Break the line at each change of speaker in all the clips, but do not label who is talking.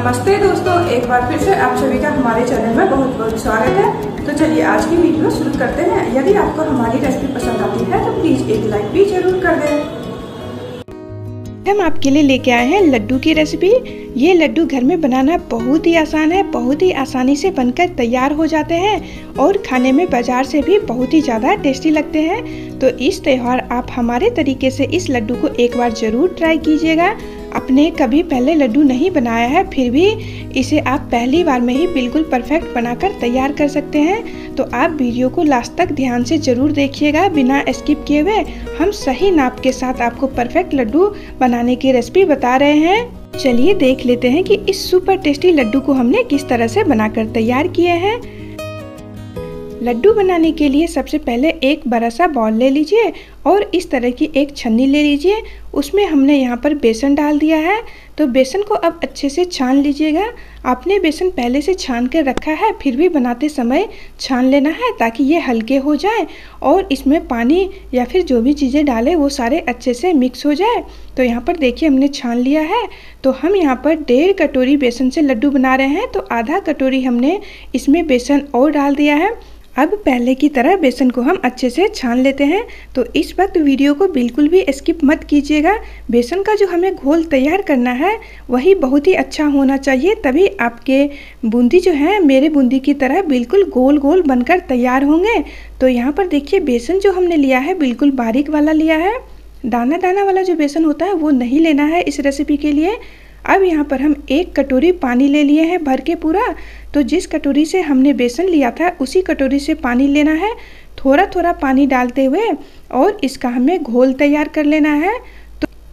नमस्ते दोस्तों, एक बार फिर से आप सभी का हमारे चैनल में बहुत बहुत स्वागत है। तो चलिए आज की वीडियो शुरू करते हैं। यदि आपको हमारी रेसिपी पसंद आती है तो प्लीज एक लाइक भी जरूर कर दें।
हम आपके लिए लेके आए हैं लड्डू की रेसिपी। ये लड्डू घर में बनाना बहुत ही आसान है, बहुत ही आसानी से बनकर तैयार हो जाते हैं और खाने में बाजार से भी बहुत ही ज़्यादा टेस्टी लगते हैं। तो इस त्यौहार आप हमारे तरीके से इस लड्डू को एक बार ज़रूर ट्राई कीजिएगा। आपने कभी पहले लड्डू नहीं बनाया है, फिर भी इसे आप पहली बार में ही बिल्कुल परफेक्ट बनाकर तैयार कर सकते हैं। तो आप वीडियो को लास्ट तक ध्यान से ज़रूर देखिएगा, बिना स्किप किए हुए। हम सही नाप के साथ आपको परफेक्ट लड्डू बनाने की रेसिपी बता रहे हैं। चलिए देख लेते हैं कि इस सुपर टेस्टी लड्डू को हमने किस तरह से बनाकर तैयार किए हैं। लड्डू बनाने के लिए सबसे पहले एक बड़ा सा बाउल ले लीजिए और इस तरह की एक छन्नी ले लीजिए। उसमें हमने यहाँ पर बेसन डाल दिया है। तो बेसन को अब अच्छे से छान लीजिएगा। आपने बेसन पहले से छान कर रखा है, फिर भी बनाते समय छान लेना है ताकि ये हल्के हो जाए और इसमें पानी या फिर जो भी चीज़ें डालें वो सारे अच्छे से मिक्स हो जाए। तो यहाँ पर देखिए हमने छान लिया है। तो हम यहाँ पर 1.5 कटोरी बेसन से लड्डू बना रहे हैं, तो आधा कटोरी हमने इसमें बेसन और डाल दिया है। अब पहले की तरह बेसन को हम अच्छे से छान लेते हैं। तो इस वक्त वीडियो को बिल्कुल भी स्किप मत कीजिएगा। बेसन का जो हमें घोल तैयार करना है वही बहुत ही अच्छा होना चाहिए, तभी आपके बूंदी जो है मेरे बूंदी की तरह बिल्कुल गोल गोल बनकर तैयार होंगे। तो यहाँ पर देखिए बेसन जो हमने लिया है बिल्कुल बारीक वाला लिया है। दाना दाना वाला जो बेसन होता है वो नहीं लेना है इस रेसिपी के लिए। अब यहाँ पर हम 1 कटोरी पानी ले लिए हैं भर के पूरा। तो जिस कटोरी से हमने बेसन लिया था उसी कटोरी से पानी लेना है, थोड़ा थोड़ा पानी डालते हुए, और इसका हमें घोल तैयार कर लेना है।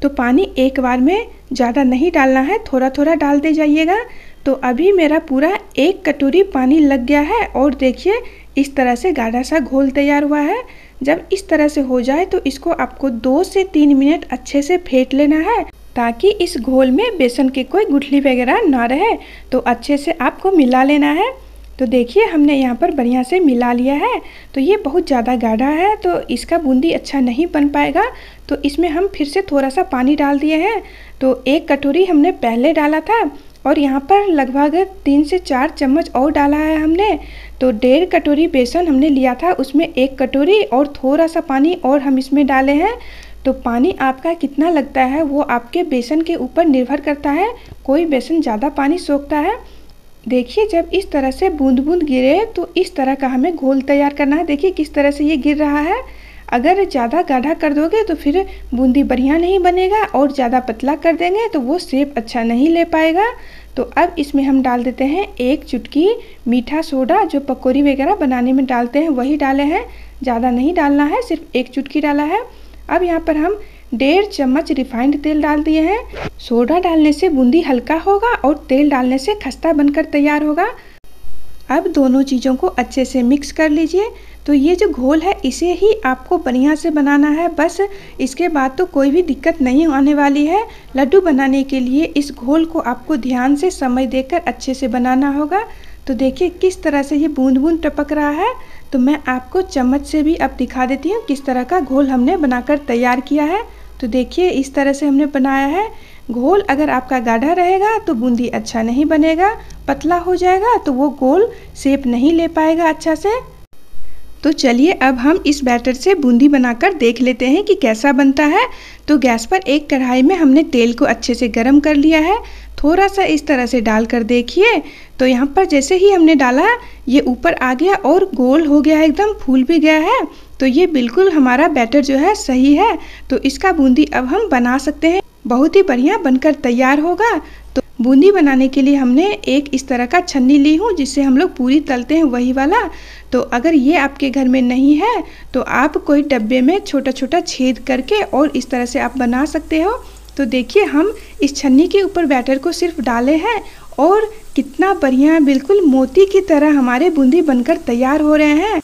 तो पानी एक बार में ज़्यादा नहीं डालना है, थोड़ा थोड़ा डालते जाइएगा। तो अभी मेरा पूरा 1 कटोरी पानी लग गया है और देखिए इस तरह से गाढ़ा सा घोल तैयार हुआ है। जब इस तरह से हो जाए तो इसको आपको 2 से 3 मिनट अच्छे से फेंट लेना है ताकि इस घोल में बेसन की कोई गुठली वगैरह ना रहे। तो अच्छे से आपको मिला लेना है। तो देखिए हमने यहाँ पर बढ़िया से मिला लिया है। तो ये बहुत ज़्यादा गाढ़ा है तो इसका बूंदी अच्छा नहीं बन पाएगा। तो इसमें हम फिर से थोड़ा सा पानी डाल दिए हैं। तो 1 कटोरी हमने पहले डाला था और यहाँ पर लगभग 3 से 4 चम्मच और डाला है हमने। तो 1.5 कटोरी बेसन हमने लिया था, उसमें 1 कटोरी और थोड़ा सा पानी और हम इसमें डाले हैं। तो पानी आपका कितना लगता है वो आपके बेसन के ऊपर निर्भर करता है। कोई बेसन ज़्यादा पानी सोखता है। देखिए जब इस तरह से बूंद बूंद गिरे तो इस तरह का हमें घोल तैयार करना है। देखिए किस तरह से ये गिर रहा है। अगर ज़्यादा गाढ़ा कर दोगे तो फिर बूंदी बढ़िया नहीं बनेगा, और ज़्यादा पतला कर देंगे तो वो शेप अच्छा नहीं ले पाएगा। तो अब इसमें हम डाल देते हैं 1 चुटकी मीठा सोडा, जो पकौड़ी वगैरह बनाने में डालते हैं वही डाले हैं। ज़्यादा नहीं डालना है, सिर्फ 1 चुटकी डाला है। अब यहाँ पर हम 1.5 चम्मच रिफाइंड तेल डाल दिए हैं। सोडा डालने से बूंदी हल्का होगा और तेल डालने से खस्ता बनकर तैयार होगा। अब दोनों चीज़ों को अच्छे से मिक्स कर लीजिए। तो ये जो घोल है इसे ही आपको बढ़िया से बनाना है, बस इसके बाद तो कोई भी दिक्कत नहीं आने वाली है। लड्डू बनाने के लिए इस घोल को आपको ध्यान से समय देकर अच्छे से बनाना होगा। तो देखिए किस तरह से ये बूंद बूंद टपक रहा है। तो मैं आपको चम्मच से भी अब दिखा देती हूँ किस तरह का घोल हमने बनाकर तैयार किया है। तो देखिए इस तरह से हमने बनाया है घोल। अगर आपका गाढ़ा रहेगा तो बूंदी अच्छा नहीं बनेगा, पतला हो जाएगा तो वो गोल शेप नहीं ले पाएगा अच्छा से। तो चलिए अब हम इस बैटर से बूंदी बनाकर देख लेते हैं कि कैसा बनता है। तो गैस पर एक कढ़ाई में हमने तेल को अच्छे से गर्म कर लिया है। थोड़ा सा इस तरह से डालकर देखिए। तो यहाँ पर जैसे ही हमने डाला ये ऊपर आ गया और गोल हो गया है, एकदम फूल भी गया है। तो ये बिल्कुल हमारा बैटर जो है सही है। तो इसका बूंदी अब हम बना सकते हैं, बहुत ही बढ़िया बनकर तैयार होगा। तो बूंदी बनाने के लिए हमने एक इस तरह का छन्नी ली हूँ जिससे हम लोग पूरी तलते हैं, वही वाला। तो अगर ये आपके घर में नहीं है तो आप कोई डब्बे में छोटा छोटा छेद करके और इस तरह से आप बना सकते हो। तो देखिए हम इस छन्नी के ऊपर बैटर को सिर्फ डाले हैं और कितना बढ़िया बिल्कुल मोती की तरह हमारे बूंदी बनकर तैयार हो रहे हैं।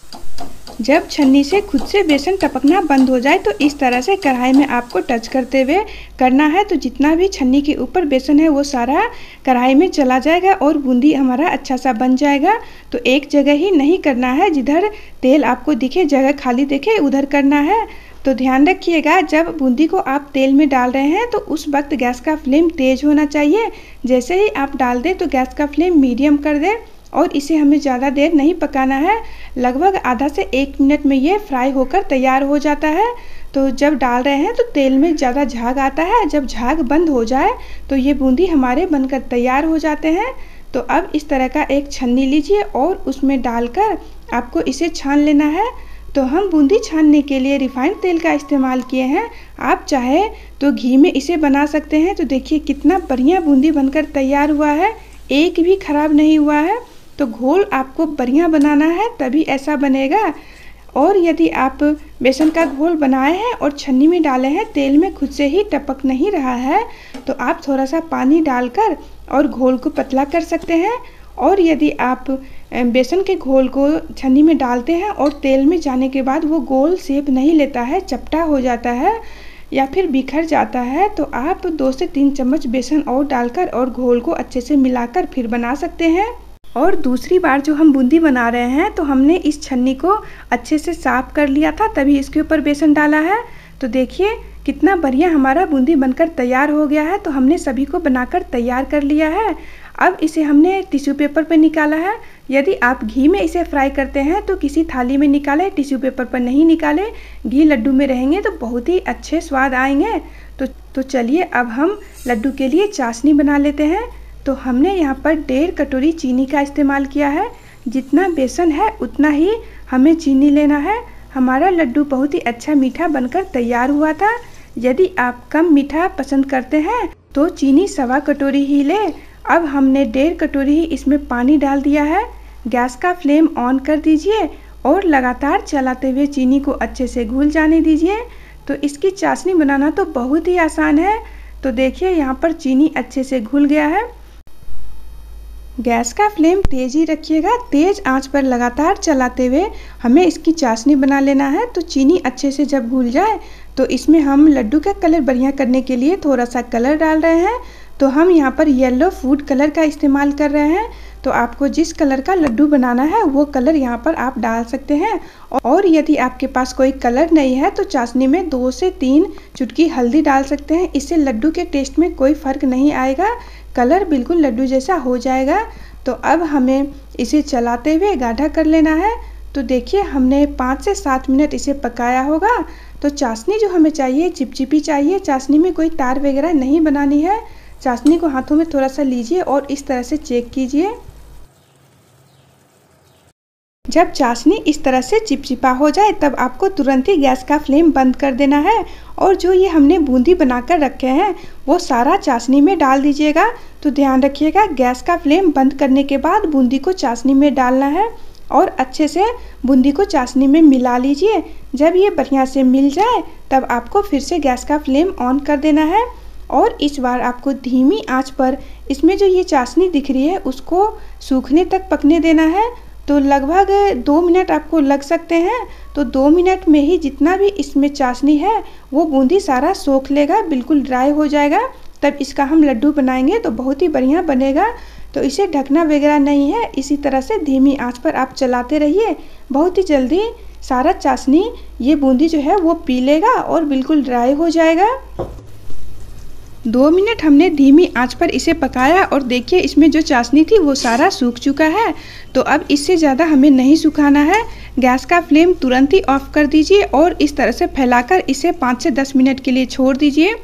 जब छन्नी से खुद से बेसन टपकना बंद हो जाए तो इस तरह से कढ़ाई में आपको टच करते हुए करना है। तो जितना भी छन्नी के ऊपर बेसन है वो सारा कढ़ाई में चला जाएगा और बूंदी हमारा अच्छा सा बन जाएगा। तो एक जगह ही नहीं करना है, जिधर तेल आपको दिखे, जगह खाली दिखे उधर करना है। तो ध्यान रखिएगा, जब बूंदी को आप तेल में डाल रहे हैं तो उस वक्त गैस का फ्लेम तेज़ होना चाहिए। जैसे ही आप डाल दें तो गैस का फ्लेम मीडियम कर दें और इसे हमें ज़्यादा देर नहीं पकाना है। लगभग आधा से 1 मिनट में ये फ्राई होकर तैयार हो जाता है। तो जब डाल रहे हैं तो तेल में ज़्यादा झाग आता है, जब झाग बंद हो जाए तो ये बूंदी हमारे बनकर तैयार हो जाते हैं। तो अब इस तरह का एक छन्नी लीजिए और उसमें डालकर आपको इसे छान लेना है। तो हम बूंदी छानने के लिए रिफाइंड तेल का इस्तेमाल किए हैं, आप चाहे तो घी में इसे बना सकते हैं। तो देखिए कितना बढ़िया बूंदी बनकर तैयार हुआ है, एक भी खराब नहीं हुआ है। तो घोल आपको बढ़िया बनाना है तभी ऐसा बनेगा। और यदि आप बेसन का घोल बनाए हैं और छन्नी में डाले हैं, तेल में खुद से ही टपक नहीं रहा है, तो आप थोड़ा सा पानी डालकर और घोल को पतला कर सकते हैं। और यदि आप बेसन के घोल को छन्नी में डालते हैं और तेल में जाने के बाद वो गोल शेप नहीं लेता है, चपटा हो जाता है या फिर बिखर जाता है, तो आप 2 से 3 चम्मच बेसन और डालकर और घोल को अच्छे से मिलाकर फिर बना सकते हैं। और दूसरी बार जो हम बूंदी बना रहे हैं तो हमने इस छन्नी को अच्छे से साफ कर लिया था, तभी इसके ऊपर बेसन डाला है। तो देखिए कितना बढ़िया हमारा बूंदी बनकर तैयार हो गया है। तो हमने सभी को बनाकर तैयार कर लिया है। अब इसे हमने टिश्यू पेपर पर निकाला है। यदि आप घी में इसे फ्राई करते हैं तो किसी थाली में निकालें, टिश्यू पेपर पर नहीं निकालें। घी लड्डू में रहेंगे तो बहुत ही अच्छे स्वाद आएंगे। तो चलिए अब हम लड्डू के लिए चाशनी बना लेते हैं। तो हमने यहाँ पर 1.5 कटोरी चीनी का इस्तेमाल किया है। जितना बेसन है उतना ही हमें चीनी लेना है। हमारा लड्डू बहुत ही अच्छा मीठा बनकर तैयार हुआ था। यदि आप कम मीठा पसंद करते हैं तो चीनी 1.25 कटोरी ही ले। अब हमने 1.5 कटोरी ही इसमें पानी डाल दिया है। गैस का फ्लेम ऑन कर दीजिए और लगातार चलाते हुए चीनी को अच्छे से घुल जाने दीजिए। तो इसकी चाशनी बनाना तो बहुत ही आसान है। तो देखिए यहाँ पर चीनी अच्छे से घुल गया है। गैस का फ्लेम तेज ही रखिएगा, तेज आंच पर लगातार चलाते हुए हमें इसकी चाशनी बना लेना है। तो चीनी अच्छे से जब घुल जाए तो इसमें हम लड्डू का कलर बढ़िया करने के लिए थोड़ा सा कलर डाल रहे हैं। तो हम यहाँ पर येलो फूड कलर का इस्तेमाल कर रहे हैं। तो आपको जिस कलर का लड्डू बनाना है वो कलर यहाँ पर आप डाल सकते हैं। और यदि आपके पास कोई कलर नहीं है तो चाशनी में 2 से 3 चुटकी हल्दी डाल सकते हैं। इससे लड्डू के टेस्ट में कोई फ़र्क नहीं आएगा, कलर बिल्कुल लड्डू जैसा हो जाएगा। तो अब हमें इसे चलाते हुए गाढ़ा कर लेना है। तो देखिए हमने 5 से 7 मिनट इसे पकाया होगा। तो चाशनी जो हमें चाहिए चिपचिपी चाहिए, चाशनी में कोई तार वगैरह नहीं बनानी है। चाशनी को हाथों में थोड़ा सा लीजिए और इस तरह से चेक कीजिए। जब चाशनी इस तरह से चिपचिपा हो जाए तब आपको तुरंत ही गैस का फ्लेम बंद कर देना है। और जो ये हमने बूंदी बनाकर रखे हैं वो सारा चाशनी में डाल दीजिएगा। तो ध्यान रखिएगा, गैस का फ्लेम बंद करने के बाद बूंदी को चाशनी में डालना है और अच्छे से बूंदी को चाशनी में मिला लीजिए। जब ये बढ़िया से मिल जाए तब आपको फिर से गैस का फ्लेम ऑन कर देना है। और इस बार आपको धीमी आंच पर इसमें जो ये चाशनी दिख रही है उसको सूखने तक पकने देना है। तो लगभग 2 मिनट आपको लग सकते हैं। तो 2 मिनट में ही जितना भी इसमें चाशनी है वो बूंदी सारा सोख लेगा, बिल्कुल ड्राई हो जाएगा। तब इसका हम लड्डू बनाएंगे तो बहुत ही बढ़िया बनेगा। तो इसे ढकना वगैरह नहीं है, इसी तरह से धीमी आंच पर आप चलाते रहिए। बहुत ही जल्दी सारा चाशनी ये बूंदी जो है वो पी लेगा और बिल्कुल ड्राई हो जाएगा। 2 मिनट हमने धीमी आंच पर इसे पकाया और देखिए इसमें जो चाशनी थी वो सारा सूख चुका है। तो अब इससे ज़्यादा हमें नहीं सुखाना है। गैस का फ्लेम तुरंत ही ऑफ कर दीजिए और इस तरह से फैलाकर इसे 5 से 10 मिनट के लिए छोड़ दीजिए।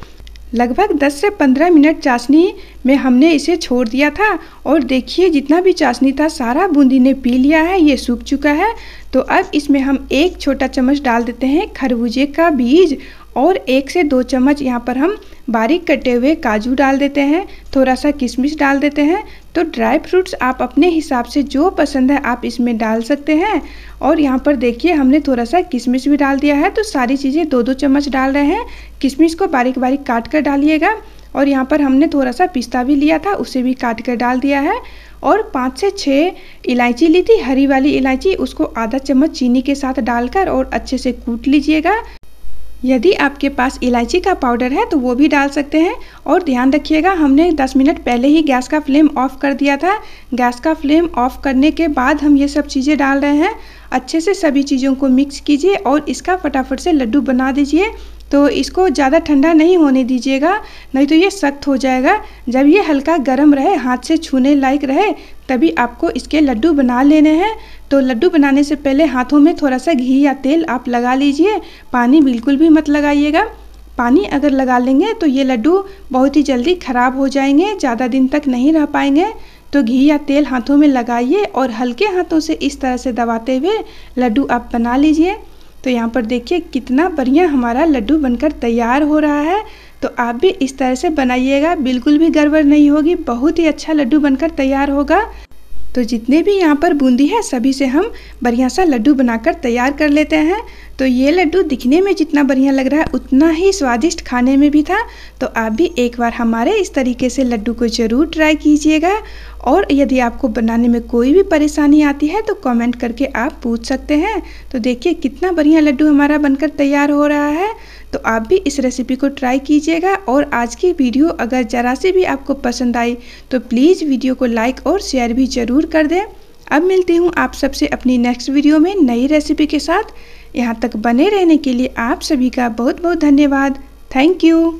लगभग 10 से 15 मिनट चाशनी में हमने इसे छोड़ दिया था और देखिए जितना भी चाशनी था सारा बूंदी ने पी लिया है, ये सूख चुका है। तो अब इसमें हम 1 छोटा चम्मच डाल देते हैं खरबूजे का बीज और 1 से 2 चम्मच यहाँ पर हम बारीक कटे हुए काजू डाल देते हैं, थोड़ा सा किशमिश डाल देते हैं। तो ड्राई फ्रूट्स आप अपने हिसाब से जो पसंद है आप इसमें डाल सकते हैं। और यहाँ पर देखिए हमने थोड़ा सा किशमिश भी डाल दिया है। तो सारी चीज़ें 2-2 चम्मच डाल रहे हैं। किशमिश को बारीक बारीक काट कर डालिएगा। और यहाँ पर हमने थोड़ा सा पिस्ता भी लिया था, उसे भी काट कर डाल दिया है। और 5 से 6 इलायची ली थी, हरी वाली इलायची, उसको आधा चम्मच चीनी के साथ डालकर और अच्छे से कूट लीजिएगा। यदि आपके पास इलायची का पाउडर है तो वो भी डाल सकते हैं। और ध्यान रखिएगा हमने 10 मिनट पहले ही गैस का फ्लेम ऑफ कर दिया था। गैस का फ्लेम ऑफ करने के बाद हम ये सब चीज़ें डाल रहे हैं। अच्छे से सभी चीज़ों को मिक्स कीजिए और इसका फटाफट से लड्डू बना दीजिए। तो इसको ज़्यादा ठंडा नहीं होने दीजिएगा, नहीं तो ये सख्त हो जाएगा। जब ये हल्का गर्म रहे, हाथ से छूने लायक रहे, तभी आपको इसके लड्डू बना लेने हैं। तो लड्डू बनाने से पहले हाथों में थोड़ा सा घी या तेल आप लगा लीजिए। पानी बिल्कुल भी मत लगाइएगा। पानी अगर लगा लेंगे तो ये लड्डू बहुत ही जल्दी ख़राब हो जाएंगे, ज़्यादा दिन तक नहीं रह पाएंगे। तो घी या तेल हाथों में लगाइए और हल्के हाथों से इस तरह से दबाते हुए लड्डू आप बना लीजिए। तो यहाँ पर देखिए कितना बढ़िया हमारा लड्डू बनकर तैयार हो रहा है। तो आप भी इस तरह से बनाइएगा, बिल्कुल भी गड़बड़ नहीं होगी, बहुत ही अच्छा लड्डू बनकर तैयार होगा। तो जितने भी यहाँ पर बूंदी है सभी से हम बढ़िया सा लड्डू बनाकर तैयार कर लेते हैं। तो ये लड्डू दिखने में जितना बढ़िया लग रहा है उतना ही स्वादिष्ट खाने में भी था। तो आप भी एक बार हमारे इस तरीके से लड्डू को ज़रूर ट्राई कीजिएगा। और यदि आपको बनाने में कोई भी परेशानी आती है तो कमेंट करके आप पूछ सकते हैं। तो देखिए कितना बढ़िया लड्डू हमारा बनकर तैयार हो रहा है। तो आप भी इस रेसिपी को ट्राई कीजिएगा। और आज की वीडियो अगर ज़रा सी भी आपको पसंद आई तो प्लीज़ वीडियो को लाइक और शेयर भी ज़रूर कर दें। अब मिलती हूँ आप सबसे अपनी नेक्स्ट वीडियो में नई रेसिपी के साथ। यहाँ तक बने रहने के लिए आप सभी का बहुत बहुत धन्यवाद। Thank you.